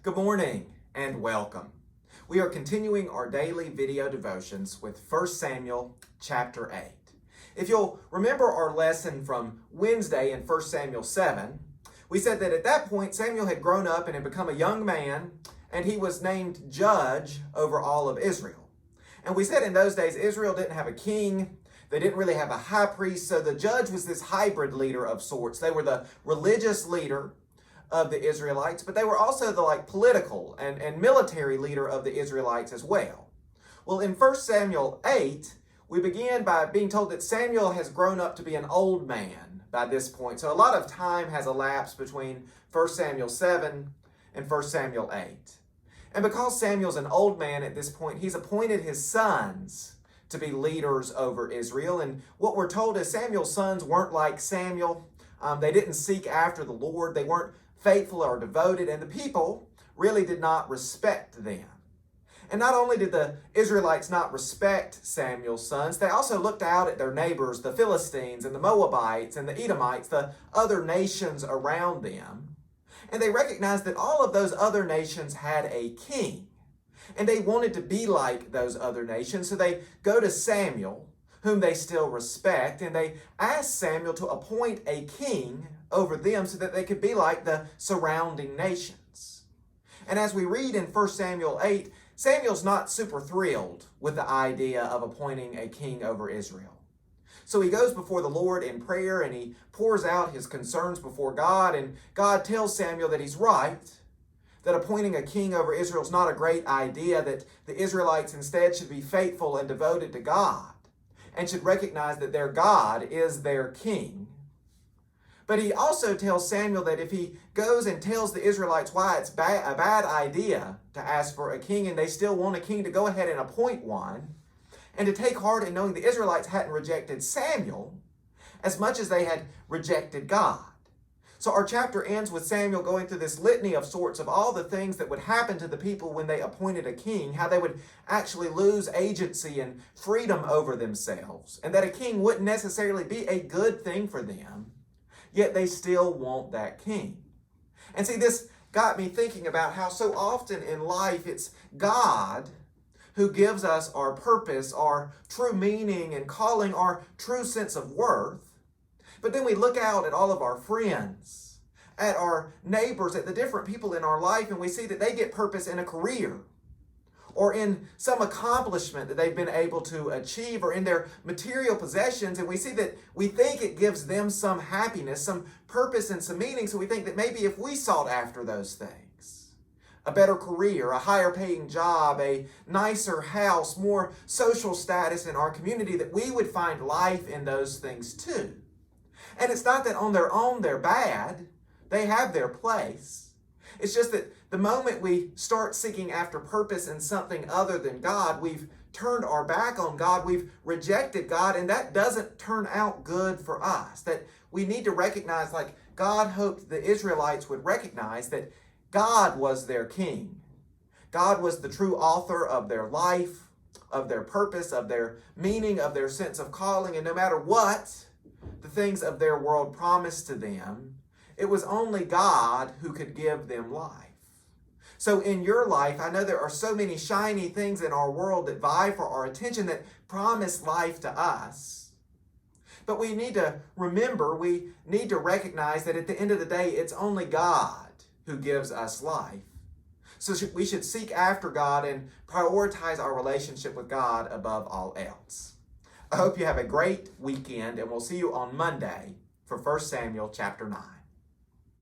Good morning and welcome. We are continuing our daily video devotions with 1 Samuel chapter 8. If you'll remember our lesson from Wednesday in 1 Samuel 7, we said that at that point Samuel had grown up and had become a young man, and he was named judge over all of Israel. And we said in those days Israel didn't have a king, they didn't really have a high priest, so the judge was this hybrid leader of sorts. They were the religious leader of the Israelites, but they were also the political and military leader of the Israelites as well. Well, in 1 Samuel 8, we begin by being told that Samuel has grown up to be an old man by this point. So a lot of time has elapsed between 1 Samuel 7 and 1 Samuel 8. And because Samuel's an old man at this point, he's appointed his sons to be leaders over Israel. And what we're told is Samuel's sons weren't like Samuel. They didn't seek after the Lord. They weren't faithful or devoted, and the people really did not respect them. And not only did the Israelites not respect Samuel's sons, they also looked out at their neighbors, the Philistines and the Moabites and the Edomites, the other nations around them. And they recognized that all of those other nations had a king. And they wanted to be like those other nations, so they go to Samuel, whom they still respect, and they ask Samuel to appoint a king over them so that they could be like the surrounding nations. And as we read in 1 Samuel 8, Samuel's not super thrilled with the idea of appointing a king over Israel. So he goes before the Lord in prayer and he pours out his concerns before God, and God tells Samuel that he's right, that appointing a king over Israel is not a great idea, that the Israelites instead should be faithful and devoted to God and should recognize that their God is their king. But he also tells Samuel that if he goes and tells the Israelites why it's a bad idea to ask for a king and they still want a king, to go ahead and appoint one, and to take heart in knowing the Israelites hadn't rejected Samuel as much as they had rejected God. So our chapter ends with Samuel going through this litany of sorts of all the things that would happen to the people when they appointed a king, how they would actually lose agency and freedom over themselves, and that a king wouldn't necessarily be a good thing for them, yet they still want that king. And see, this got me thinking about how so often in life it's God who gives us our purpose, our true meaning and calling, our true sense of worth. But then we look out at all of our friends, at our neighbors, at the different people in our life, and we see that they get purpose in a career, or in some accomplishment that they've been able to achieve, or in their material possessions, and we see that we think it gives them some happiness, some purpose and some meaning, so we think that maybe if we sought after those things, a better career, a higher paying job, a nicer house, more social status in our community, that we would find life in those things too. And it's not that on their own they're bad, they have their place. It's just that the moment we start seeking after purpose in something other than God, we've turned our back on God, we've rejected God, and that doesn't turn out good for us. That we need to recognize, like God hoped the Israelites would recognize, that God was their king. God was the true author of their life, of their purpose, of their meaning, of their sense of calling, and no matter what the things of their world promised to them, it was only God who could give them life. So in your life, I know there are so many shiny things in our world that vie for our attention, that promise life to us. But we need to remember, we need to recognize that at the end of the day, it's only God who gives us life. So we should seek after God and prioritize our relationship with God above all else. I hope you have a great weekend, and we'll see you on Monday for 1 Samuel chapter 9.